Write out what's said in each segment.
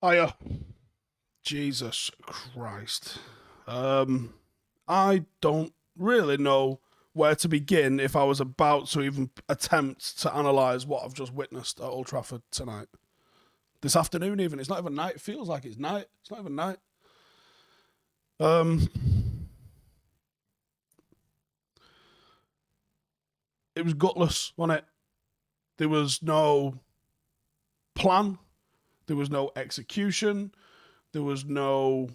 Hiya. Jesus Christ. I don't really know where to begin if I was about to even attempt to analyse what I've just witnessed at Old Trafford tonight. This afternoon even. It's not even night. It feels like it's night. It's not even night. It was gutless, wasn't it? There was no plan. There was no execution. There was no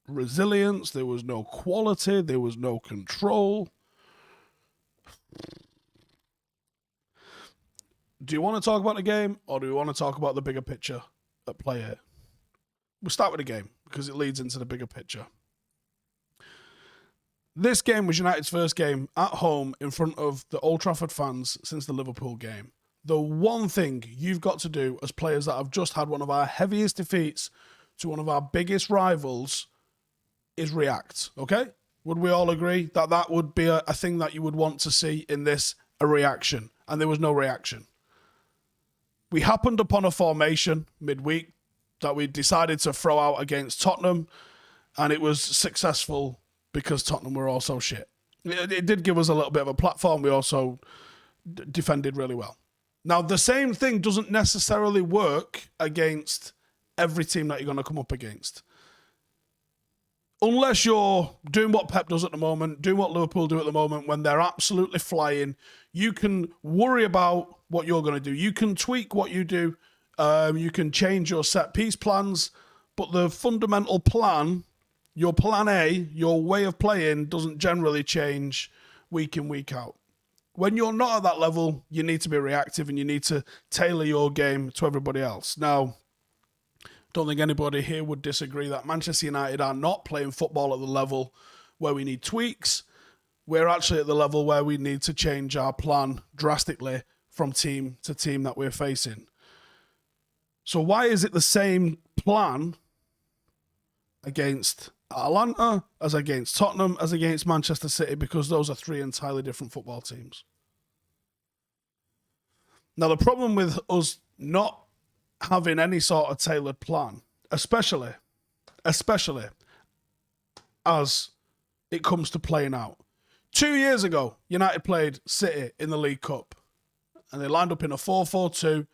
resilience. There was no quality. There was no control. Do you want to talk about the game, or do you want to talk about the bigger picture at play here? We'll start with the game because it leads into the bigger picture. This game was United's first game at home in front of the Old Trafford fans since the Liverpool game. The one thing you've got to do as players that have just had one of our heaviest defeats to one of our biggest rivals is react, okay? Would we all agree that that would be a thing that you would want to see in this, a reaction? And there was no reaction. We happened upon a formation midweek that we decided to throw out against Tottenham, and it was successful because Tottenham were also shit. It did give us a little bit of a platform. We also defended really well. Now, the same thing doesn't necessarily work against every team that you're going to come up against. Unless you're doing what Pep does at the moment, doing what Liverpool do at the moment, when they're absolutely flying, you can worry about what you're going to do. You can tweak what you do. You can change your set-piece plans. But the fundamental plan, your plan A, your way of playing, doesn't generally change week in, week out. When you're not at that level, you need to be reactive and you need to tailor your game to everybody else. Now, don't think anybody here would disagree that Manchester United are not playing football at the level where we need tweaks. We're actually at the level where we need to change our plan drastically from team to team that we're facing. So why is it the same plan against Atalanta, as against Tottenham, as against Manchester City? Because those are three entirely different football teams. Now, the problem with us not having any sort of tailored plan, especially as it comes to playing out. 2 years ago, United played City in the League Cup, and they lined up in a 4-4-2,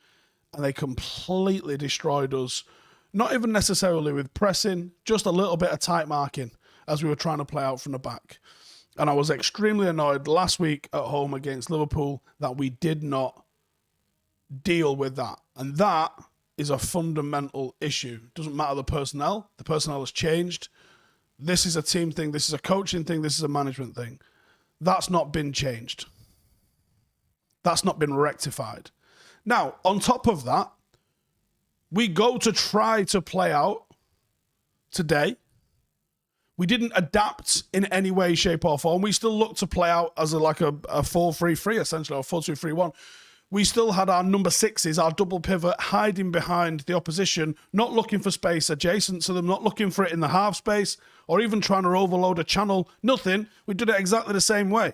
and they completely destroyed us. Not even necessarily with pressing, just a little bit of tight marking as we were trying to play out from the back. And I was extremely annoyed last week at home against Liverpool that we did not deal with that. And that is a fundamental issue. Doesn't matter the personnel. The personnel has changed. This is a team thing. This is a coaching thing. This is a management thing. That's not been changed. That's not been rectified. Now, on top of that, we go to try to play out today. We didn't adapt in any way, shape, or form. We still look to play out as a 4-3-3, essentially, or 4-2-3-1. We still had our number sixes, our double pivot, hiding behind the opposition, not looking for space adjacent to them, not looking for it in the half space, or even trying to overload a channel. Nothing. We did it exactly the same way.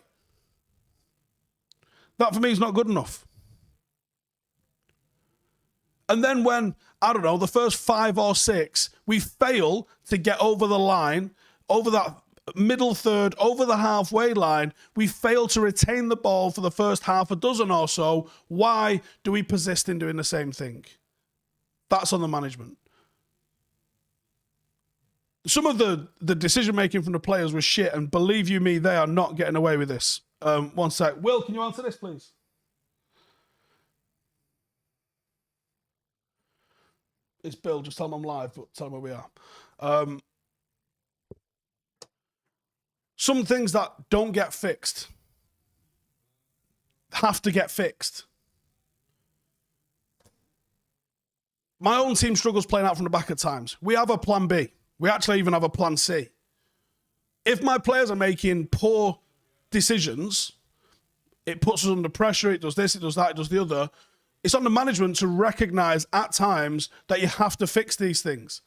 That, for me, is not good enough. And then when, I don't know, the first 5 or 6, we fail to get over the line, over that middle third, over the halfway line, we fail to retain the ball for the first half a dozen or so. Why do we persist in doing the same thing? That's on the management. Some of the decision-making from the players was shit, and believe you me, they are not getting away with this. One sec. Will, can you answer this, please? It's Bill, just tell him I'm live, but tell him where we are. Some things that don't get fixed have to get fixed. My own team struggles playing out from the back at times. We have a plan B. We actually even have a plan C. If my players are making poor decisions, it puts us under pressure, it does this, it does that, it does the other. It's on the management to recognise at times that you have to fix these things.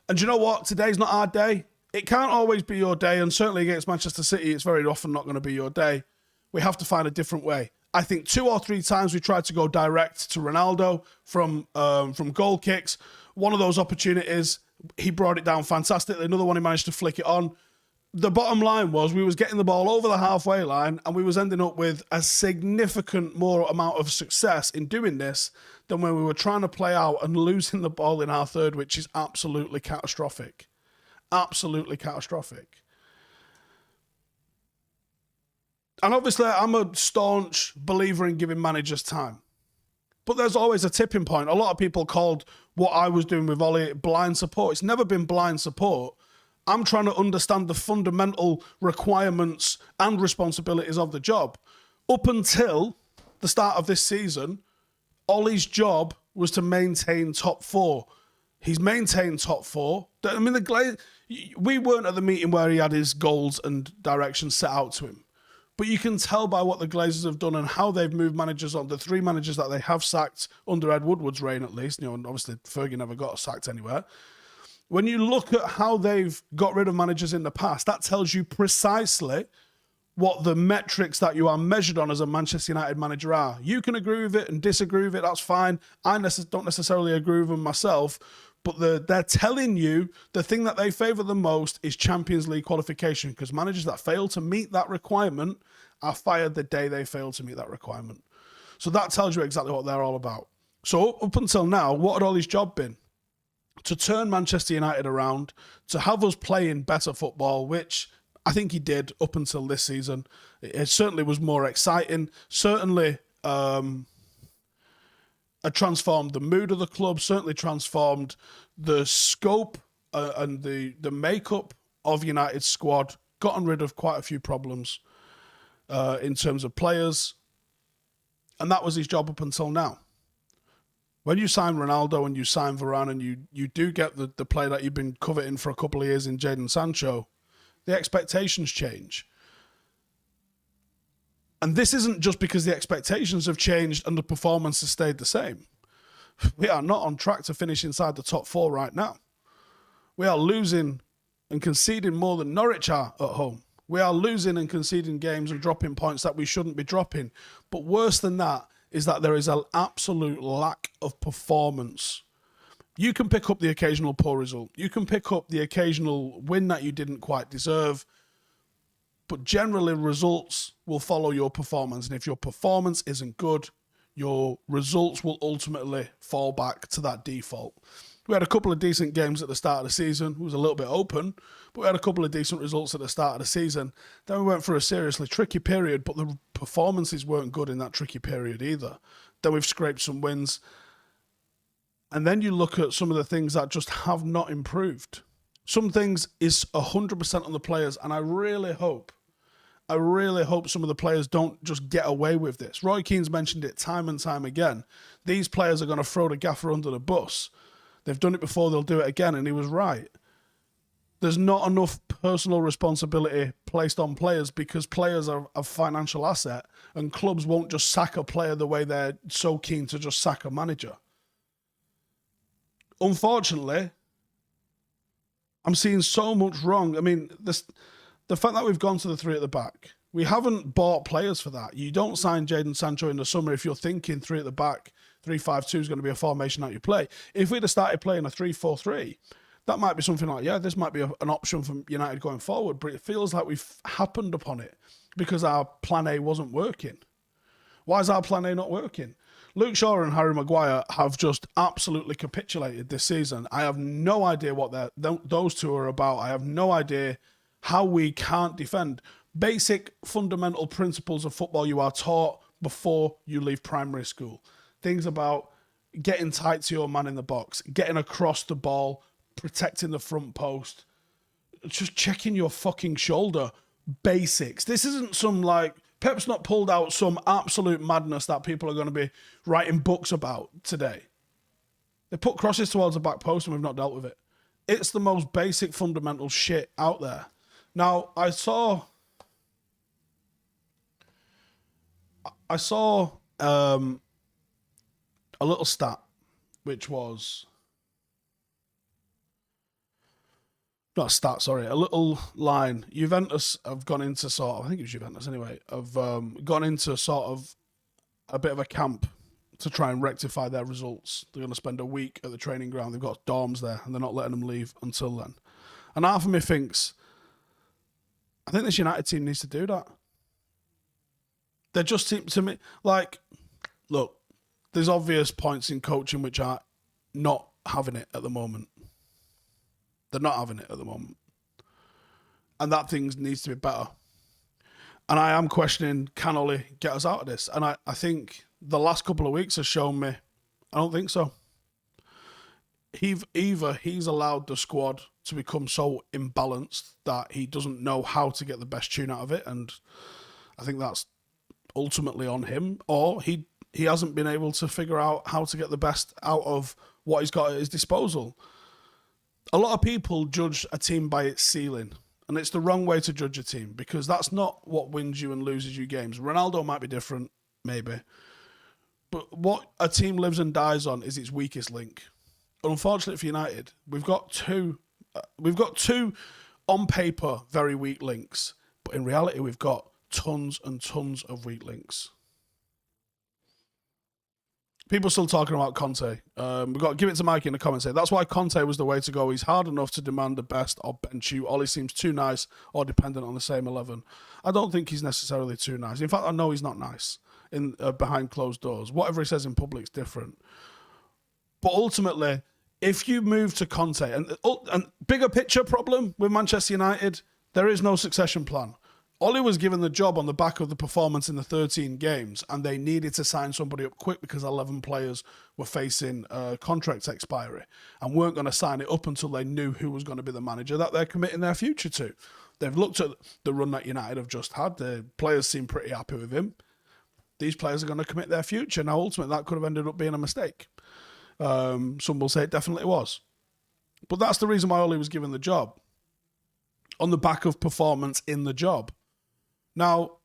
And you know what? Today's not our day. It can't always be your day, and certainly against Manchester City, it's very often not going to be your day. We have to find a different way. I think 2 or 3 times we tried to go direct to Ronaldo from goal kicks. One of those opportunities, he brought it down fantastically. Another one, he managed to flick it on. The bottom line was we was getting the ball over the halfway line and we was ending up with a significant more amount of success in doing this than when we were trying to play out and losing the ball in our third, which is absolutely catastrophic. Absolutely catastrophic. And obviously, I'm a staunch believer in giving managers time. But there's always a tipping point. A lot of people called what I was doing with Ollie blind support. It's never been blind support. I'm trying to understand the fundamental requirements and responsibilities of the job. Up until the start of this season, Ollie's job was to maintain top 4. He's maintained top 4. I mean, we weren't at the meeting where he had his goals and directions set out to him. But you can tell by what the Glazers have done and how they've moved managers on. The 3 managers that they have sacked under Ed Woodward's reign, at least. And obviously, Fergie never got sacked anywhere. When you look at how they've got rid of managers in the past, that tells you precisely what the metrics that you are measured on as a Manchester United manager are. You can agree with it and disagree with it, that's fine. I don't necessarily agree with them myself, but they're telling you the thing that they favour the most is Champions League qualification, because managers that fail to meet that requirement are fired the day they fail to meet that requirement. So that tells you exactly what they're all about. So up until now, what had Ollie's job been? To turn Manchester United around, to have us playing better football, which I think he did up until this season. It certainly was more exciting, certainly transformed the mood of the club, certainly transformed the scope and the makeup of United's squad, gotten rid of quite a few problems in terms of players, and that was his job up until now. When you sign Ronaldo and you sign Varane and you do get the player that you've been coveting for a couple of years in Jadon Sancho, the expectations change. And this isn't just because the expectations have changed and the performance has stayed the same. We are not on track to finish inside the top 4 right now. We are losing and conceding more than Norwich are at home. We are losing and conceding games and dropping points that we shouldn't be dropping. But worse than that is that there is an absolute lack of performance. You can pick up the occasional poor result. You can pick up the occasional win that you didn't quite deserve. But generally, results will follow your performance. And if your performance isn't good, your results will ultimately fall back to that default. We had a couple of decent games at the start of the season. It was a little bit open, but we had a couple of decent results at the start of the season. Then we went through a seriously tricky period, but the performances weren't good in that tricky period either. Then we've scraped some wins. And then you look at some of the things that just have not improved. Some things is 100% on the players, and I really hope some of the players don't just get away with this. Roy Keane's mentioned it time and time again. These players are going to throw the gaffer under the bus. They've done it before, they'll do it again, and he was right. There's not enough personal responsibility placed on players because players are a financial asset, and clubs won't just sack a player the way they're so keen to just sack a manager. Unfortunately, I'm seeing so much wrong. I mean, the fact that we've gone to the 3 at the back, we haven't bought players for that. You don't sign Jadon Sancho in the summer if you're thinking 3 at the back, 3-5-2 is going to be a formation that you play. If we'd have started playing a 3-4-3, that might be something like, yeah, this might be an option for United going forward, but it feels like we've happened upon it because our plan A wasn't working. Why is our plan A not working? Luke Shaw and Harry Maguire have just absolutely capitulated this season. I have no idea what those two are about. I have no idea how we can't defend. Basic fundamental principles of football you are taught before you leave primary school. Things about getting tight to your man in the box, getting across the ball, protecting the front post, just checking your fucking shoulder. Basics. This isn't some Pep's not pulled out some absolute madness that people are going to be writing books about today. They put crosses towards the back post and we've not dealt with it. It's the most basic fundamental shit out there. Now, I saw a little stat, which was not a stat, sorry, a little line. Juventus have gone into I think it was Juventus anyway, have gone into sort of a bit of a camp to try and rectify their results. They're going to spend a week at the training ground. They've got dorms there, and they're not letting them leave until then. And half of me thinks, I think this United team needs to do that. They just seem to me like, look, there's obvious points in coaching which are not having it at the moment. They're not having it at the moment. And that thing needs to be better. And I am questioning, can Ollie get us out of this? And I think the last couple of weeks have shown me, I don't think so. Either he's allowed the squad to become so imbalanced that he doesn't know how to get the best tune out of it, and I think that's ultimately on him, or he hasn't been able to figure out how to get the best out of what he's got at his disposal. A lot of people judge a team by its ceiling, and it's the wrong way to judge a team, because that's not what wins you and loses you games. Ronaldo might be different, maybe, but what a team lives and dies on is its weakest link. Unfortunately for United, we've got two on paper very weak links, but in reality we've got tons and tons of weak links. People still talking about Conte. We've got to give it to Mikey in the comments here. That's why Conte was the way to go. He's hard enough to demand the best or bench you. Ollie seems too nice or dependent on the same 11. I don't think he's necessarily too nice. In fact, I know he's not nice in behind closed doors. Whatever he says in public is different. But ultimately, if you move to Conte, and bigger picture problem with Manchester United, there is no succession plan. Ollie was given the job on the back of the performance in the 13 games, and they needed to sign somebody up quick because 11 players were facing contract expiry and weren't going to sign it up until they knew who was going to be the manager that they're committing their future to. They've looked at the run that United have just had. The players seem pretty happy with him. These players are going to commit their future. Now, ultimately, that could have ended up being a mistake. Some will say it definitely was. But that's the reason why Ollie was given the job, on the back of performance in the job. Now,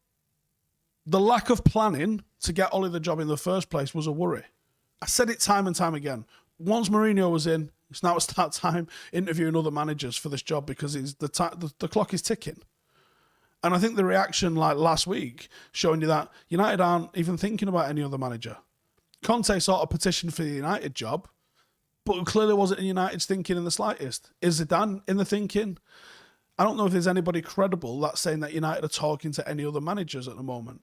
the lack of planning to get Ollie the job in the first place was a worry. I said it time and time again. Once Mourinho was in, it's now start time interviewing other managers for this job, because the clock is ticking. And I think the reaction like last week showing you that United aren't even thinking about any other manager. Conte sort of petitioned for the United job, but clearly wasn't in United's thinking in the slightest. Is Zidane in the thinking? I don't know if there's anybody credible that's saying that United are talking to any other managers at the moment.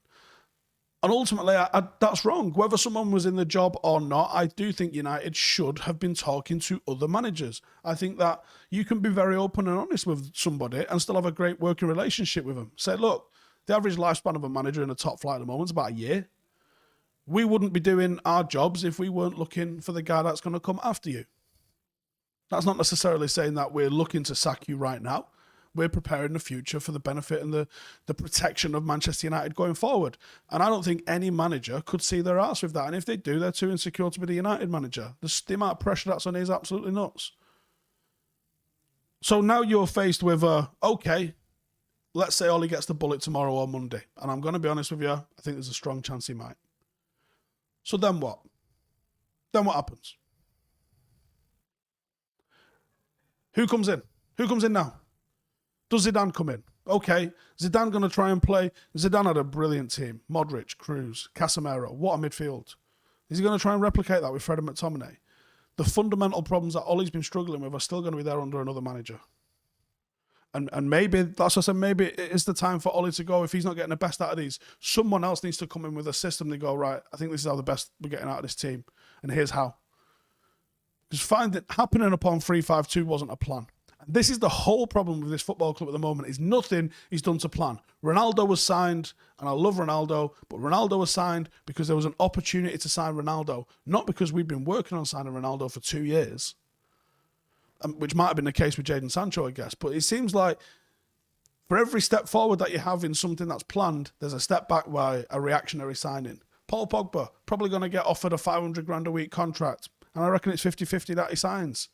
And ultimately, that's wrong. Whether someone was in the job or not, I do think United should have been talking to other managers. I think that you can be very open and honest with somebody and still have a great working relationship with them. Say, look, the average lifespan of a manager in the top flight at the moment is about a year. We wouldn't be doing our jobs if we weren't looking for the guy that's going to come after you. That's not necessarily saying that we're looking to sack you right now. We're preparing the future for the benefit and the protection of Manchester United going forward. And I don't think any manager could see their arse with that. And if they do, they're too insecure to be the United manager. The amount of pressure that's on is absolutely nuts. So now you're faced with, okay, let's say Ollie gets the bullet tomorrow or Monday. And I'm going to be honest with you, I think there's a strong chance he might. So then what? Then what happens? Who comes in? Who comes in now? Does Zidane come in? Okay, Zidane going to try and play. Zidane had a brilliant team. Modric, Kroos, Casemiro. What a midfield. Is he going to try and replicate that with Fred and McTominay? The fundamental problems that Ollie's been struggling with are still going to be there under another manager. And maybe, that's what I said, maybe it is the time for Ollie to go. If he's not getting the best out of these, someone else needs to come in with a system. They go, right, I think this is how the best we're getting out of this team. And here's how. Because happening upon 3-5-2 wasn't a plan. And this is the whole problem with this football club at the moment, is nothing is done to plan. Ronaldo was signed, and I love Ronaldo, but Ronaldo was signed because there was an opportunity to sign Ronaldo, not because we've been working on signing Ronaldo for 2 years. Which might have been the case with Jadon Sancho, I guess. But it seems like for every step forward that you have in something that's planned, there's a step back by a reactionary signing. Paul Pogba, probably going to get offered a 500 grand a week contract. And I reckon it's 50-50 that he signs.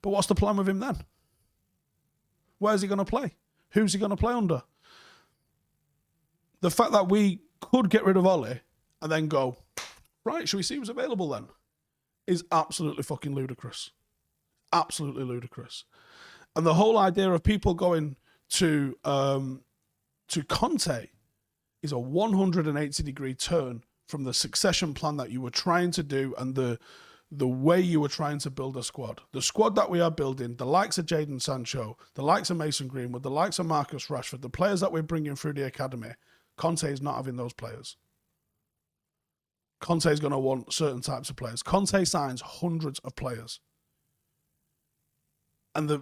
But what's the plan with him then? Where's he going to play? Who's he going to play under? The fact that we could get rid of Ollie and then go, right, shall we see who's available then? Is absolutely fucking ludicrous. Absolutely ludicrous. And the whole idea of people going to Conte is a 180-degree turn from the succession plan that you were trying to do and the way you were trying to build a squad. The squad that we are building, the likes of Jadon Sancho, the likes of Mason Greenwood, the likes of Marcus Rashford, the players that we're bringing through the academy, Conte is not having those players. Conte is going to want certain types of players. Conte signs hundreds of players. And do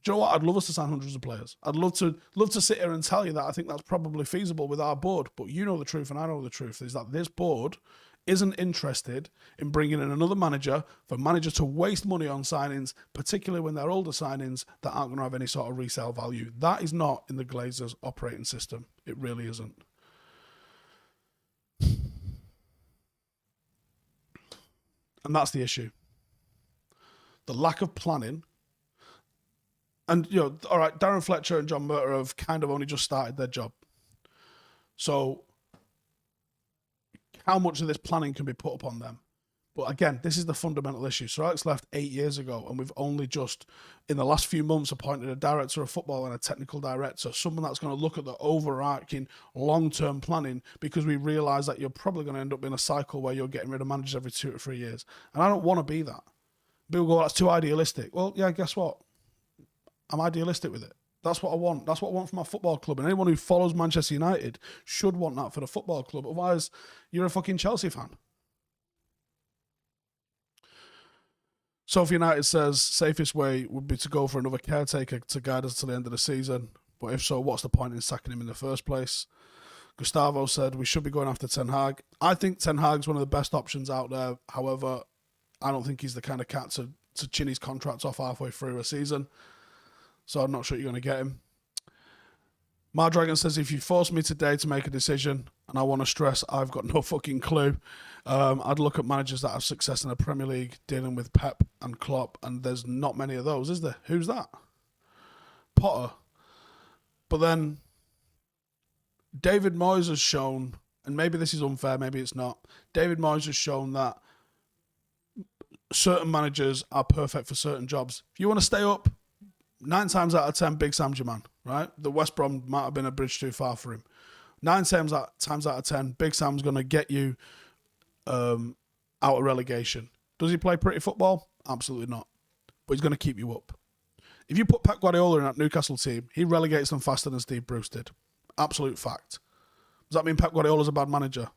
you know what? I'd love us to sign hundreds of players. I'd love to sit here and tell you that I think that's probably feasible with our board. But you know the truth and I know the truth is that this board isn't interested in bringing in another manager for manager to waste money on signings, particularly when they're older signings that aren't going to have any sort of resale value. That is not in the Glazers' operating system. It really isn't. And that's the issue. The lack of planning. And, all right, Darren Fletcher and John Murter have kind of only just started their job. So how much of this planning can be put upon them? But again, this is the fundamental issue. Sir Alex left 8 years ago, and we've only just, in the last few months, appointed a director of football and a technical director, someone that's going to look at the overarching long-term planning, because we realise that you're probably going to end up in a cycle where you're getting rid of managers every 2 to 3 years. And I don't want to be that. People go, that's too idealistic. Well, yeah, guess what? I'm idealistic with it. That's what I want. That's what I want for my football club. And anyone who follows Manchester United should want that for the football club. Otherwise, you're a fucking Chelsea fan. Sophie United says safest way would be to go for another caretaker to guide us to the end of the season. But if so, what's the point in sacking him in the first place? Gustavo said we should be going after Ten Hag. I think Ten Hag's one of the best options out there. However, I don't think he's the kind of cat to chin his contracts off halfway through a season. So I'm not sure you're going to get him. Mardragon says, if you force me today to make a decision, and I want to stress I've got no fucking clue, I'd look at managers that have success in the Premier League dealing with Pep and Klopp, and there's not many of those, is there? Who's that? Potter. But then David Moyes has shown, and maybe this is unfair, maybe it's not, David Moyes has shown that certain managers are perfect for certain jobs. If you want to stay up, 9 times out of 10, Big Sam's your man, right? The West Brom might have been a bridge too far for him. 9 times out of 10, Big Sam's going to get you out of relegation. Does he play pretty football? Absolutely not. But he's going to keep you up. If you put Pep Guardiola in that Newcastle team, he relegates them faster than Steve Bruce did. Absolute fact. Does that mean Pep Guardiola's a bad manager?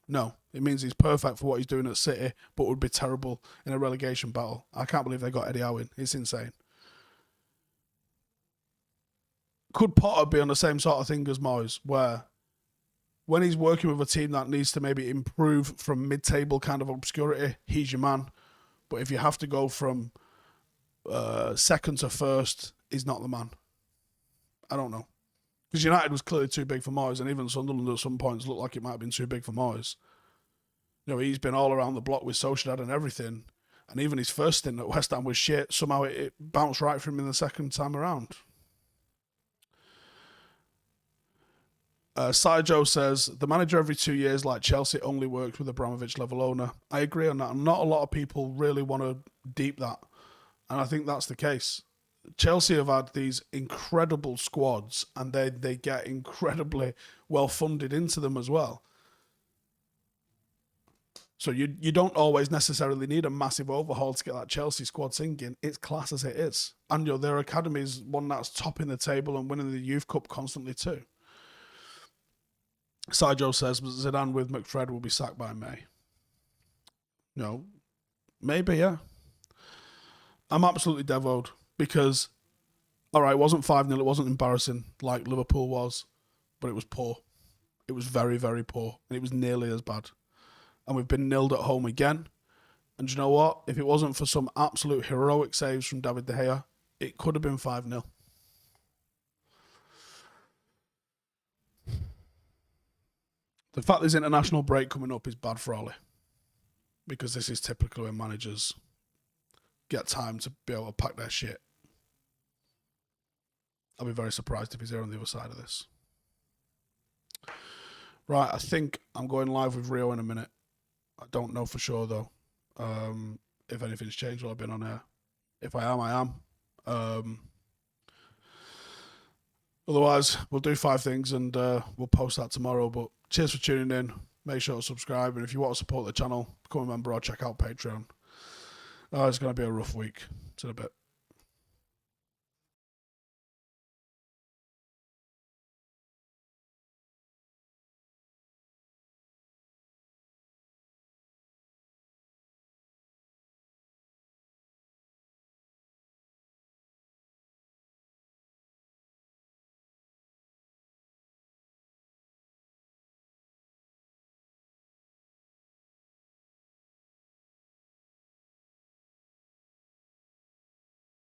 No. It means he's perfect for what he's doing at City, but would be terrible in a relegation battle. I can't believe they got Eddie Howe in. It's insane. Could Potter be on the same sort of thing as Moyes, where when he's working with a team that needs to maybe improve from mid-table kind of obscurity, he's your man. But if you have to go from second to first, he's not the man. I don't know. Because United was clearly too big for Moyes, and even Sunderland at some points looked like it might have been too big for Moyes. He's been all around the block with Sociedad and everything, and even his first stint at West Ham was shit. Somehow it bounced right for him in the second time around. Joe says, the manager every 2 years like Chelsea only works with Abramovich level owner. I agree on that. And not a lot of people really want to deep that. And I think that's the case. Chelsea have had these incredible squads, and they get incredibly well funded into them as well. So you don't always necessarily need a massive overhaul to get that Chelsea squad singing. It's class as it is. And their academy is one that's topping the table and winning the Youth Cup constantly too. Joe says Zidane with McFred will be sacked by May. No, maybe, yeah. I'm absolutely devoed because, all right, it wasn't 5-0, it wasn't embarrassing like Liverpool was, but it was poor. It was very, very poor, and it was nearly as bad. And we've been nilled at home again. And you know what? If it wasn't for some absolute heroic saves from David De Gea, it could have been 5-0. The fact there's international break coming up is bad for Ollie, because this is typically when managers get time to be able to pack their shit. I'll be very surprised if he's here on the other side of this. Right, I think I'm going live with Rio in a minute. I don't know for sure, though. If anything's changed while I've been on air. If I am, I am. Otherwise, we'll do 5 things and we'll post that tomorrow. But cheers for tuning in. make sure to subscribe. And if you want to support the channel, become a member or check out Patreon. Oh, it's going to be a rough week. See you in a bit.